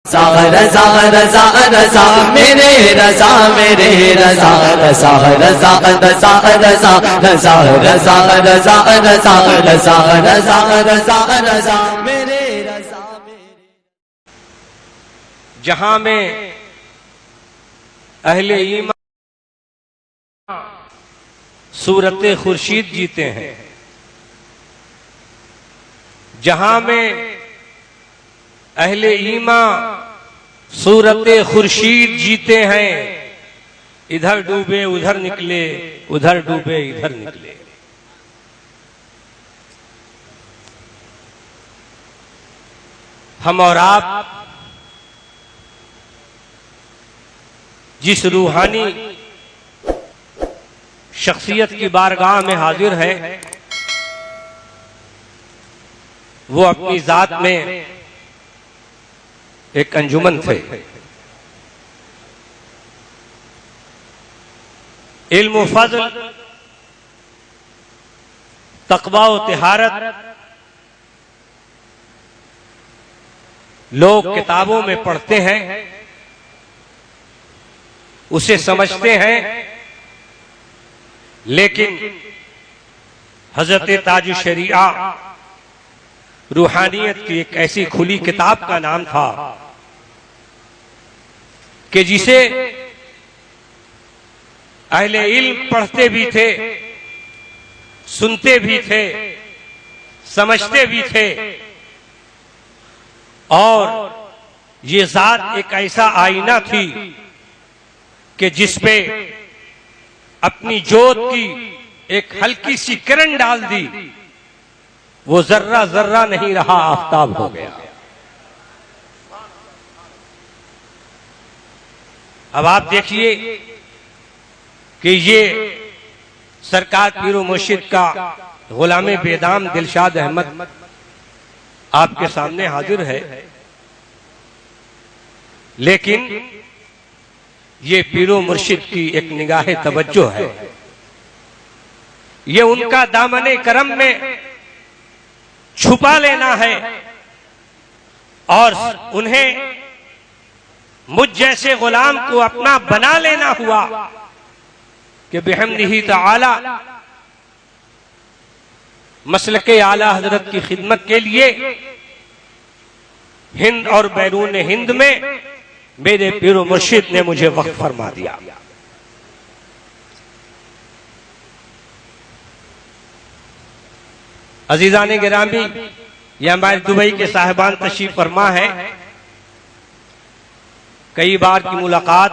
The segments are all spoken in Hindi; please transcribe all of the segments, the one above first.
रज़ा रज़ा रज़ा मेरे रज़ा मेरे रज़ा रज़ा रज़ा रज़ा रज़ा रज़ा रज़ा रज़ा रज़ा रज़ा रज़ा रज़ा रज़ा मेरे रज़ा मेरे। जहां में अहले ईमान सूरत खुर्शीद जीते हैं, जहां में अहले ईमान सूरत खुर्शीद जीते हैं, इधर डूबे उधर निकले, उधर डूबे इधर निकले। हम और आप जिस रूहानी शख्सियत की बारगाह में हाजिर है, वो अपनी जात में एक अंजुमन थे। इल्म फज़ल, तक़वा व तिहारत लोग किताबों में पढ़ते हैं, उसे समझते हैं, लेकिन हज़रत ताज शरीआ रूहानियत की एक ऐसी खुली किताब का नाम था कि जिसे अहले इल्म पढ़ते भी थे, सुनते भी थे, समझते भी थे, और ये जात एक ऐसा आईना थी कि जिसपे अपनी जोत की एक हल्की सी किरण डाल दी, वो जर्रा जर्रा नहीं रहा, आफताब हो गया। अब आप देखिए कि ये सरकार पीरो मुर्शिद का गुलामे बेदाम दिलशाद अहमद आपके सामने हाजिर है, लेकिन ये पीरो मुर्शिद की एक निगाह तवज्जो है। ये उनका दामने करम में छुपा लेना है और उन्हें मुझ जैसे गुलाम को अपना बना लेना हुआ कि बिहम्दिही तआला मसलके आला हजरत की खिदमत के लिए हिंद और बैरून हिंद में मेरे पीरो मुर्शिद ने मुझे वक्फ फरमा दिया। अजीजान गिरामी, यह हमारे दुबई के साहिबान तशरीफ फरमा है। कई बार की मुलाकात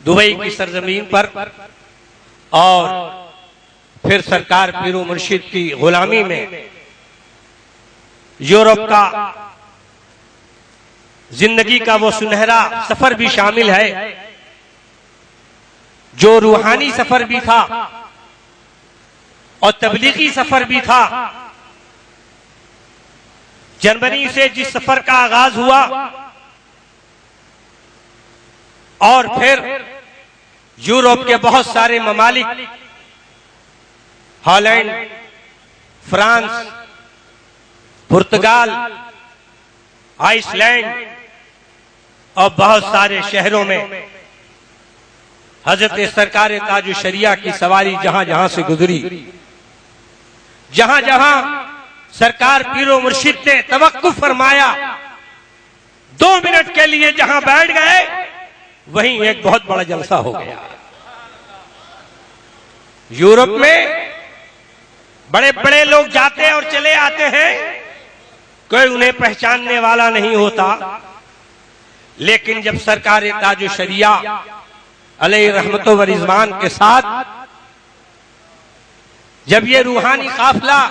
दुबई की सरजमीन पर और फिर सरकार पीरो मुर्शिद की गुलामी में यूरोप का जिंदगी का वो सुनहरा सफर भी शामिल है, जो रूहानी सफर भी था और तबलीगी सफर भी था। जनवरी से जिस सफर का आगाज हुआ और फिर यूरोप के बहुत सारे ममालिक, हॉलैंड, फ्रांस, पुर्तगाल, आइसलैंड और बहुत सारे शहरों में हजरत सरकार ताज शरिया की सवारी जहां जहां से गुजरी, जहां जहां सरकार पीरो मुर्शिद ने तवक्कुफ फरमाया, 2 मिनट के लिए जहां बैठ गए, वहीं एक बहुत बड़ा जलसा हो गया। यूरोप में बड़े बड़े लोग जाते और चले आते हैं, कोई उन्हें पहचानने वाला नहीं होता, लेकिन जब सरकार ताज शरिया अलैहि रहमतो व रिजवान के साथ जब ये रूहानी काफिला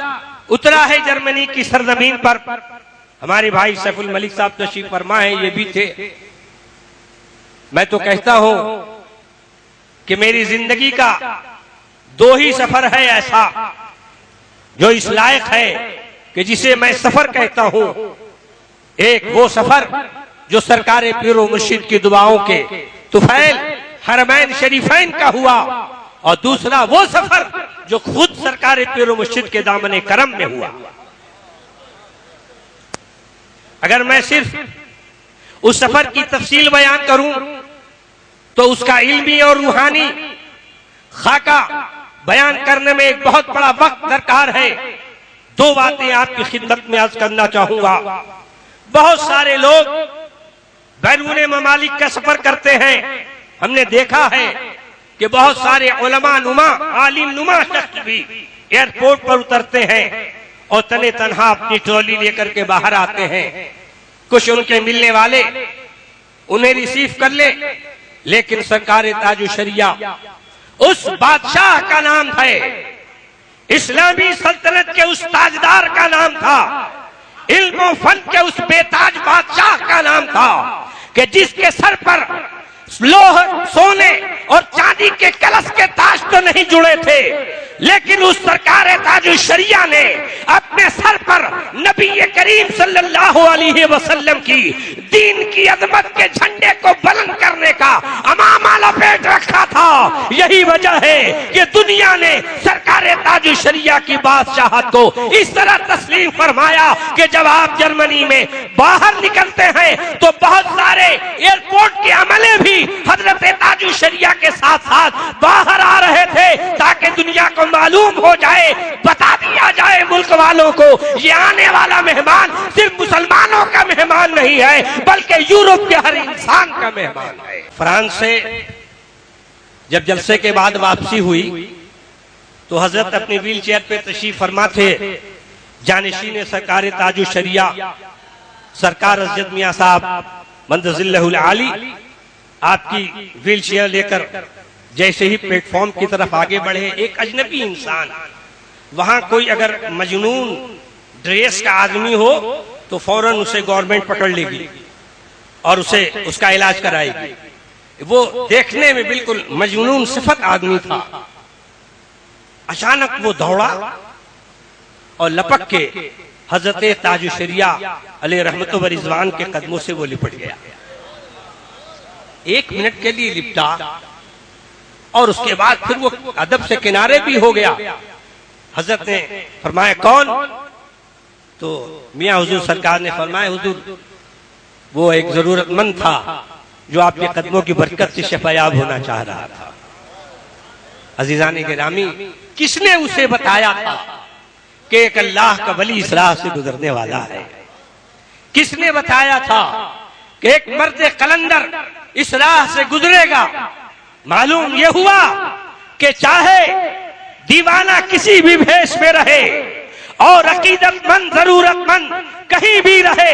उतरा है जर्मनी की सरजमीन पर, हमारे भाई सैफुल मलिक साहब तशरीफ फरमा है, ये भी थे। मैं तो कहता हूं कि मेरी जिंदगी का 2 ही सफर है ऐसा जो इस लायक है कि जिसे मैं सफर कहता हूं। एक वो सफर जो सरकार पीरो मुर्शिद की दुआओं के तुफैल हरमैन शरीफैन का हुआ, और दूसरा वो सफर जो खुद सरकार पीरो मुर्शिद के दामने करम में हुआ। अगर मैं सिर्फ उस सफर की तफसील बयान करूं तो उसका इल्मी और रूहानी खाका बयान करने में एक बहुत बड़ा वक्त दरकार है। दो बातें आपकी खिदमत में अर्ज करना चाहूंगा। बहुत सारे लोग बैरूने ममालिक का सफर करते हैं। हमने देखा है कि बहुत सारे उलमा नुमा आलिम नुमा शख्स भी एयरपोर्ट पर उतरते हैं और तने तनहा अपनी ट्रॉली लेकर के बाहर आते हैं। कुछ उनके मिलने वाले उन्हें रिसीव कर ले, लेकिन सरकार ताजु शरिया उस बादशाह का नाम है, इस्लामी सल्तनत के उस ताजदार का नाम था, इल्म फन के उस बेताज बादशाह का नाम था कि जिसके सर पर लोह सोने और चांदी के कलश के ताज तो नहीं जुड़े थे, लेकिन उस सरकार ताजु शरिया ने अपने सर पर नबी करीम सल्लल्लाहु अलैहि वसल्लम की दीन की अजमत के झंडे को बुलंद करने का अमामा लपेट रखा था। यही वजह है कि दुनिया ने सरकार ताजु शरिया की बादशाहत को इस तरह तस्लीम फरमाया कि जब आप जर्मनी में बाहर निकलते हैं तो बहुत सारे एयरपोर्ट के अमले भी हजरत ताजु शरिया के साथ साथ बाहर आ रहे थे ताकि दुनिया को मालूम हो जाए, बता दिया जाए मुल्क वालों को ये आने वाला मेहमान सिर्फ मुसलमानों का मेहमान नहीं है बल्कि यूरोप के हर इंसान का मेहमान है। फ्रांस से जब जलसे के बाद वापसी हुई तो हजरत अपनी व्हील चेयर पे तशरीफ फरमा थे। जानिशीन सरकार ताजु शरिया सरकार हजरत मियां साहब मंदजिल्लहुल आली आपकी व्हील चेयर लेकर जैसे ही प्लेटफॉर्म की तरफ आगे बढ़े, एक अजनबी इंसान, वहां कोई अगर मजनून ड्रेस का आदमी हो तो फौरन उसे गवर्नमेंट पकड़ लेगी और उसे उसका इलाज कराएगी। वो देखने में बिल्कुल मजनून सिफत आदमी था। अचानक वो दौड़ा और लपक के हजरत ताजु शरिया अलैहि रहमत व रिजवान के कदमों से वो लिपट गया। एक मिनट के लिए लिपटा और उसके बाद फिर वो अदब से किनारे भी हो गया। हजरत ने फरमाया कौन? तो मियां हुजूर सरकार ने फरमाया हुजूर वो एक जरूरतमंद था जो आपके कदमों की बरकत से शफायाब होना चाह रहा था। अजीजाने गिरामी, किसने उसे बताया था कि एक अल्लाह का वली इस राह से गुजरने वाला है? किसने बताया था कि एक मर्द कलंदर इस राह से गुजरेगा? मालूम यह हुआ कि चाहे दीवाना किसी भी भेष में रहे और अकीदतमंद जरूरतमंद कहीं भी रहे,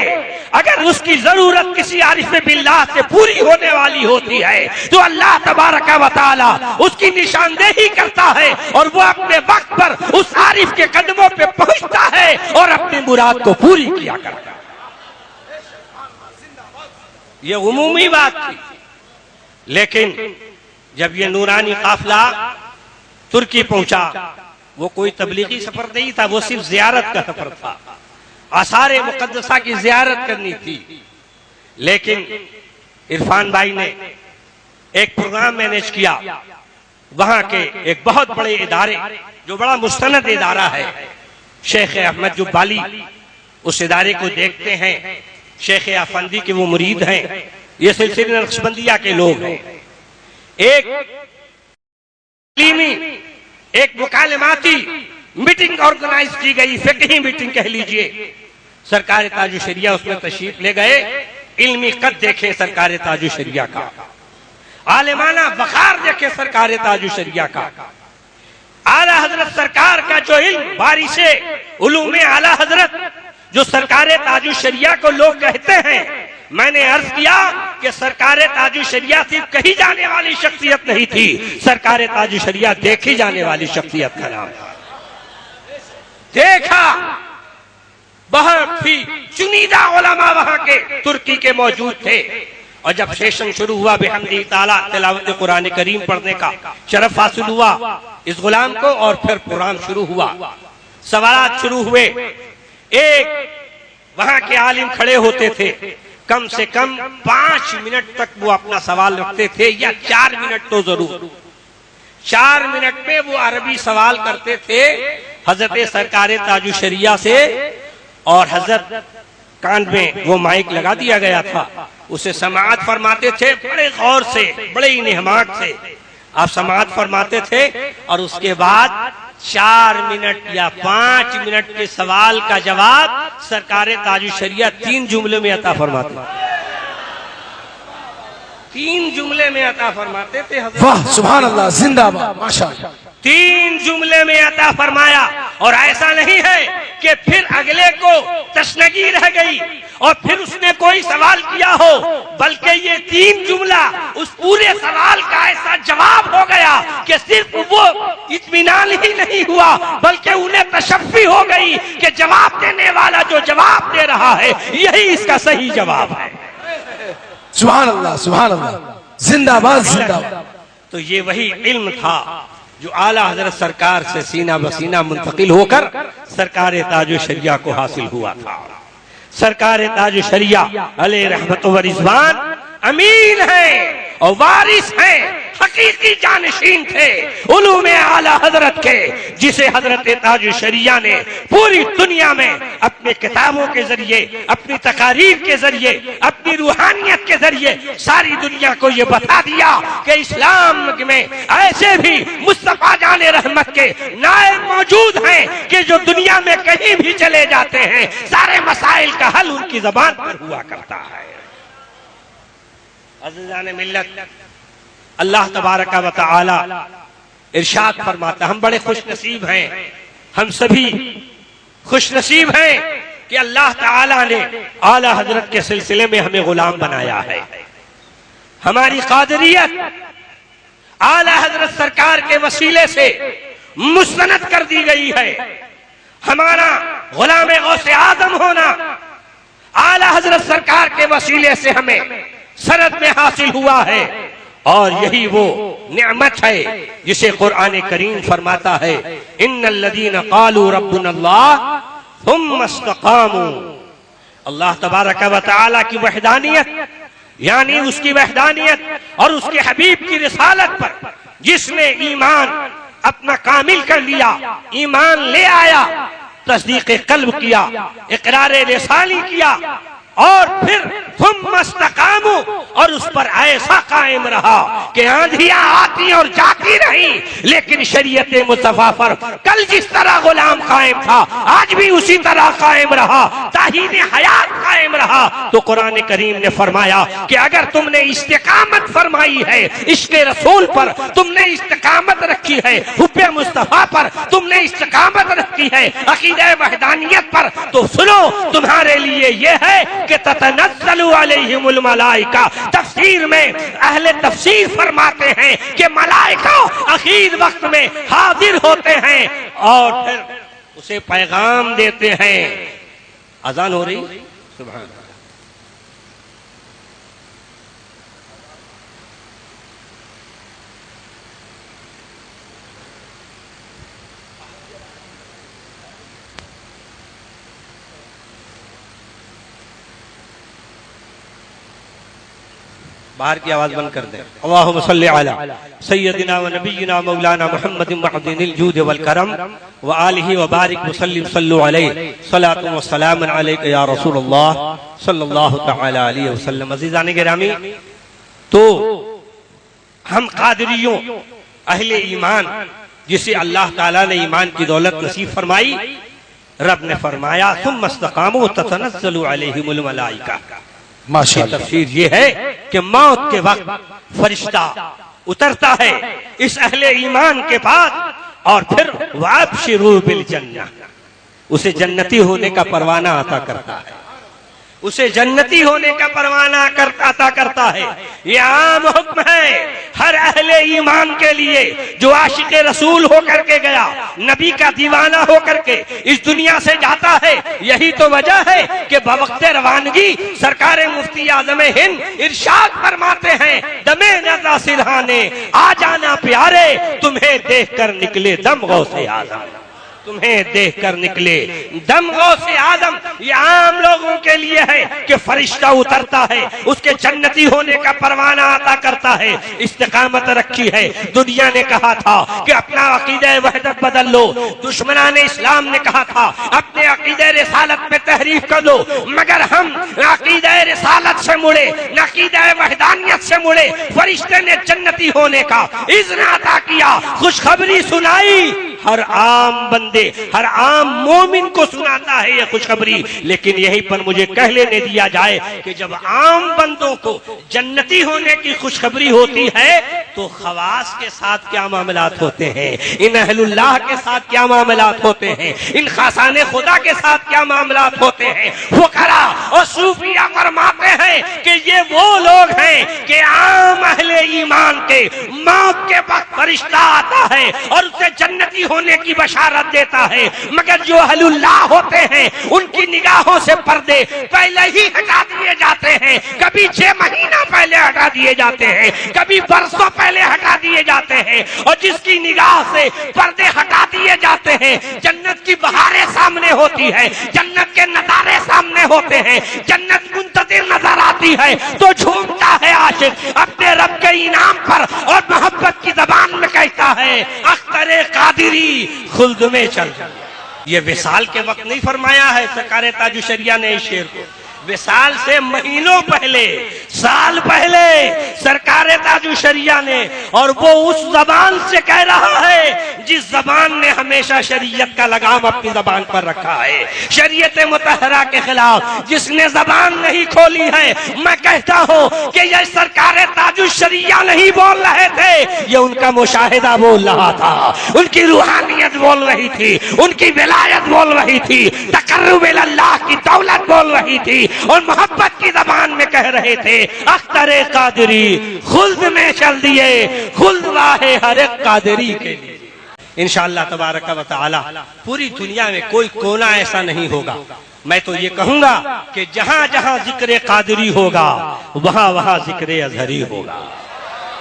अगर उसकी जरूरत किसी आरिफ बिल्लाह से पूरी होने वाली होती है तो अल्लाह तबारक व तआला उसकी निशानदेही करता है और वो अपने वक्त पर उस आरिफ के कदमों पे पहुंचता है और अपनी मुराद को पूरी किया करता है। ये उमूमी बात थी, लेकिन जब ये नूरानी काफिला तुर्की पहुंचा, वो कोई तबलीगी सफर नहीं था, वो सिर्फ जियारत का सफर था। आसारे मुकद्दसा की जियारत करनी थी। लेकिन इरफान भाई ने एक प्रोग्राम मैनेज किया। वहां के एक बहुत बड़े इदारे, जो बड़ा मुस्तनद इदारा है, शेख अहमद जुब्बाली, उस इदारे को देखते हैं। शेख अफंदी के वो मुरीद हैं, ये सिलसिले नक्शबंदिया के लोग हैं। एक मुकालमाती मीटिंग ऑर्गेनाइज की गई, फिक्ही मीटिंग कह लीजिए। सरकार ताजु शरिया उसमें तशरीफ ले गए। इल्मी कद देखे सरकार ताजु शरिया का, आलिमाना वकार देखे सरकार ताजु शरिया का। आला हजरत सरकार का जो इल्म, बारिशे उलूमे आला हजरत जो सरकार ताजु शरिया को लोग कहते हैं, मैंने अर्ज किया कि सरकार ताजु शरिया सिर्फ कही जाने वाली शख्सियत नहीं थी, सरकार ताजु शरिया देखी जाने वाली शख्सियत का नाम था। देखा, बहुत ही चुनिंदा उलमा वहां के तुर्की के मौजूद थे। और जब सेशन शुरू हुआ, बिहम्दिही ताला तिलावत कुरान करीम पढ़ने का शरफ हासिल हुआ इस गुलाम को, और फिर प्रोग्राम शुरू हुआ, सवालात शुरू हुए। एक वहां के आलिम खड़े होते थे, कम से कम 5 मिनट तक वो अपना सवाल रखते थे, या 4 मिनट तो जरूर। 4 मिनट में वो अरबी सवाल करते थे हजरत सरकार ताजु शरिया से, और हजरत कान में वो माइक लगा दिया गया था, उसे समाअत फरमाते थे बड़े गौर से, बड़े ही निहमाक से आप समाअत फरमाते थे। और उसके बाद 4 मिनट या 5 मिनट के सवाल का जवाब सरकार ताजुल शरिया 3 जुमले में अता फरमाते, 3 जुमले में अता फरमाते थे। वाह सुभान अल्लाह, जिंदाबाद, माशाअल्लाह। 3 जुमले में अता फरमाया। और ऐसा नहीं है कि फिर अगले को तशनगी रह गई और फिर उसने कोई सवाल किया हो, बल्कि ये 3 जुमला उस पूरे सवाल का ऐसा जवाब हो गया कि सिर्फ वो इत्मीनान ही नहीं हुआ बल्कि उन्हें तशफ़्फ़ी हो गई कि जवाब देने वाला जो जवाब दे रहा है यही इसका सही जवाब है। सुभान अल्लाह, सुभान अल्लाह, जिंदाबाद, जिंदाबाद। तो ये वही इल्म था जो आला हजरत सरकार से सीना बसीना मुंतकिल होकर सरकार ताजुल शरिया को हासिल हुआ था। सरकार ताजुल शरिया अलैहि रहमत व रिज़वान अमीन है और वारिस है, हकीकी जानशीन थे उलूम आला हजरत के, जिसे हजरत ताजुल शरिया ने पूरी दुनिया में अपने किताबों के जरिए, अपनी तकारीर के जरिए, अपनी रूहानियत के जरिए सारी दुनिया को ये बता दिया कि इस्लाम में ऐसे भी मुस्तफा जाने रहमत के नायब मौजूद हैं कि जो दुनिया में कहीं भी चले जाते हैं सारे मसाइल का हल उनकी जबान पर हुआ करता है। अज़ीज़ान मिल्लत, अल्लाह तबारक व तआला इरशाद फरमाता, हम बड़े खुश नसीब हैं, हम सभी खुश नसीब हैं कि अल्लाह ताला ने आला हजरत के सिलसिले में हमें गुलाम बनाया है। हमारी कादरियत आला हजरत सरकार के वसीले से मुस्तनद कर दी गई है। हमारा गुलाम गौसे आदम होना आला हजरत सरकार के वसीले से हमें सरद में हासिल हुआ है। और यही वो निअमत है जिसे कुरान करीम फरमाता है, इन्नल्लज़ीना क़ालू रब्बुनल्लाह सुम्मा इस्तक़ामू। अल्लाह तबारक व तआला की वहदानियत, यानी उसकी वहदानियत और उसके हबीब की रिसालत पर जिसने ईमान अपना कामिल कर लिया, ईमान ले आया, तस्दीक कल्ब किया, इकरार लिसानी किया और फिर सुम्मा इस्तक़ामू, और उस पर ऐसा कायम रहा कि आंधियां आती और जाती रही, लेकिन शरीयत मुस्तफा पर कल जिस तरह गुलाम कायम था आज भी उसी तरह कायम रहा, ताहीने हयात कायम रहा। तो कुरान करीम ने फरमाया कि अगर तुमने इस्तिकामत फरमाई है इश्क़े रसूल पर, तुमने इस्तिकामत रखी है हुब्बे मुस्तफा पर, तुमने इस्तिकामत रखी है अकीदे वहदानियत पर, तो सुनो तुम्हारे लिए यह है कि ततनज़्ज़लु अलैहिमुल मलाइका। तफसीर में अहले तफसीर फरमाते हैं कि मलाइका आखिर वक्त में हाजिर होते हैं और फिर उसे पैगाम देते हैं। अजान हो रही, सुभान अल्लाह। बाहर की आवाज बंद कर दे। अल्लाहुम्मा सल्लि अला सय्यदिना व नबिय्यिना मौलाना मुहम्मदिन मअदिनिल जूद वल करम व आलिहि व बारिक व सल्लु अलैहि सलातु व सलामुन अलैका या रसूलल्लाह सल्लल्लाहु तआला अलैहि वसल्लम। अज़ीज़ान गिरामी, तो हम कादरियों अहले ईमान जिसे अल्लाह ताला ने ईमान की दौलत नसीब फरमाई, रब ने फरमाया सुम्मा इस्तक़ामू ततनज़्ज़लु अलैहिमुल मलाइका। माशाअल्लाह। तफसीर ये है कि मौत के वक्त फरिश्ता उतरता है इस अहले ईमान के पास और फिर वाबशिरू बिल जन्नह, उसे जन्नती होने का परवाना अता करता है, उसे जन्नती होने का परवाना अता करता है। ये आम हुक्म है हर अहले ईमान के लिए जो आशिक़े रसूल होकर के गया, नबी का दीवाना होकर के इस दुनिया से जाता है। यही तो वजह है कि बवक्ते रवानगी सरकार मुफ्ती आज़म हिंद इरशाद फरमाते हैं, दमे नज़ा सिरहाने आ जाना प्यारे, तुम्हें देख कर निकले दम गौसे आज़म। तुम्हें देखकर निकले। दम गौसे आदम ये आम लोगों के लिए है कि फरिश्ता उतरता है, उसके जन्नती होने का परवाना अता करता है। इस्तिकामत रखी है। दुनिया ने कहा था कि अपना अकीदे वहदत बदल लो, दुश्मनाने इस्लाम ने कहा था अपने अकीदे रिसालत में तहरीफ कर लो, मगर हम अकीदे रिसालत से मुड़े, अकीदे वहदानियत से मुड़े। फरिश्ते ने जन्नती होने का इज़्न अता किया, खुशखबरी सुनाई। हर आम बंदे, हर आम मोमिन को सुनाता है ये खुशखबरी, लेकिन यहीं पर मुझे कह लेने दिया जाए कि जब आम बंदों को जन्नती होने की खुशखबरी होती है तो खवास के साथ क्या मामलात होते हैं, इन अहलुल्लाह के साथ क्या मामलात होते हैं, इन खासाने खुदा के साथ क्या मामलात होते हैं। फुकरा और सूफिया फरमाते हैं कि ये वो लोग हैं कि आम अहले ईमान के मौत के वक्त फरिश्ता आता है और उसे जन्नती होने की बशारत देता है, मगर जो अहलुल्लाह होते हैं उनकी निगाहों से पर्दे पहले ही हटा दिए जाते हैं। कभी 6 महीना पहले हटा दिए जाते हैं, कभी बरसों पहले हटा दिए जाते हैं। और जिसकी निगाह से पर्दे हटा दिए जाते हैं, जन्नत की बहारें सामने होती है, जन्नत के नजारे सामने होते हैं, जन्नत मुंतज़िर नजर आती है तो झूमता है आशिक अपने रब के इनाम पर और मोहब्बत की जबान में कहता है अख्तरे कादिरी खुल्द में चल। ये विसाल के वक्त नहीं फरमाया है सरकार ताजुशरिया ने इस शेर को, विसाल से महीनों पहले, साल पहले सरकार ताजुशरिया ने, और वो उस जबान से कह रहा है जिस जबान ने हमेशा शरीयत का लगाम अपनी जबान पर रखा है, शरीयत मुतहरा के खिलाफ जिसने जबान नहीं खोली है। मैं कहता हूँ कि ये सरकार ताजुशरिया नहीं बोल रहे थे, ये उनका मुशाहिदा बोल रहा था, उनकी रूहानियत बोल रही थी, उनकी विलायत बोल रही थी, तकर्रुब इल्लाह की दौलत बोल रही थी और मोहब्बत की जबान में कह रहे थे अख्तरे कादरी खुल्द में चल दिए, खुल्द वाहे हर एक कादरी के लिए। इंशाअल्लाह तबारक व तआला पूरी दुनिया में कोई कोना ऐसा नहीं होगा। मैं तो ये कहूंगा कि जहां जहां जिक्र कादरी होगा वहां वहां जिक्र अजहरी होगा,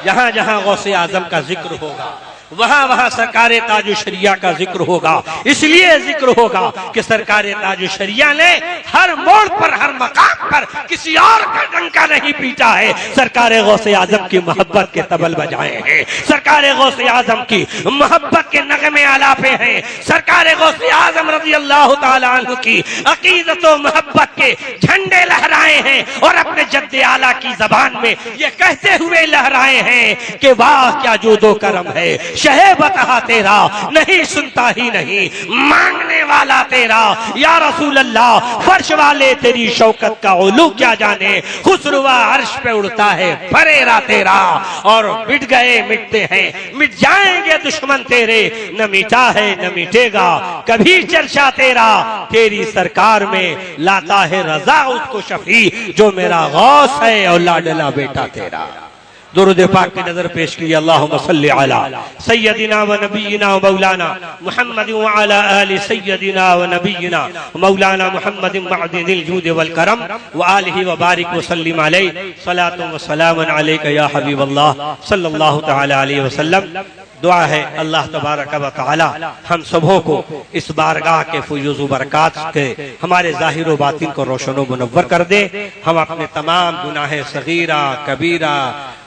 जहां जहां गौसे आजम का जिक्र होगा वहां वहां सरकार ताजुशरिया का जिक्र होगा। इसलिए जिक्र होगा कि सरकार ताजुशरिया ने हर मोड़ पर, हर मकाम पर किसी और का डंका नहीं पीटा है, सरकार गौसे आजम की मोहब्बत के तबल बजाए हैं, सरकार गौसे आजम की मोहब्बत के नगमे आलापे हैं, सरकार गौसे आजम रज़ी अल्लाह तआला अन्हु की अकीदत व मोहब्बत के झंडे लहराए हैं और अपने जद्दे आला की जबान में ये कहते हुए लहराए हैं कि वाह क्या जूदो करम है, शहे बता तेरा नहीं सुनता ही नहीं, मांगने वाला तेरा या रसूल अल्लाह, फर्श वाले तेरी शौकत का उलू क्या जाने, खुसरुआ अर्श पे उड़ता है फरेरा तेरा। और मिट गए मिटते हैं, मिट जाएंगे दुश्मन तेरे, न मिटा है न मिटेगा कभी चर्चा तेरा, तेरी सरकार में लाता है रजा उसको शफी जो मेरा गौस है और लाडला बेटा तेरा। दुरूद पाक की नजर पेश की। अल्लाहुम्मा सल्लि अला सय्यदिना व नबियिना व मौलाना मुहम्मद व अला आलि सय्यदिना व नबियिना मौलाना मुहम्मद मअदिल जूद वल करम व आलिहि व बारिक व सल्लिम अलैहि सलातु व सलामुन अलैका या हबीबल्लाह सल्लल्लाहु तआला अलैहि वसल्लम। दुआ है अल्लाह तबारक व तआला हम सबों को इस बारगाह के फुयूज़ व बरकात के हमारे ज़ाहिर व बातिन को रोशन व मुनव्वर कर दे। हम अपने तमाम गुनाह सगीरा कबीरा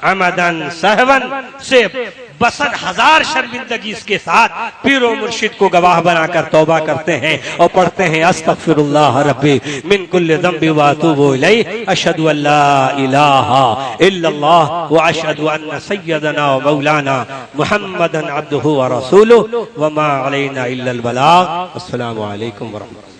अमदन सहवन से बसर हजार शर्मिंदगी के साथ पीरो मुर्शिद को गवाह बनाकर तौबा करते हैं और पढ़ते हैं अस्तगफिरुल्लाह रब्बी मिन कुल्लि ज़ंबि व अतूबु इलैहि अशहदु अल्ला इलाहा इल्लल्लाह व अशहदु अन्न सय्यदना व मौलाना मुहम्मदन अब्दुहु व रसूलुहु व मा अलैना इल्लल बलाग। अस्सलामु अलैकुम व रहमतुल्लाह।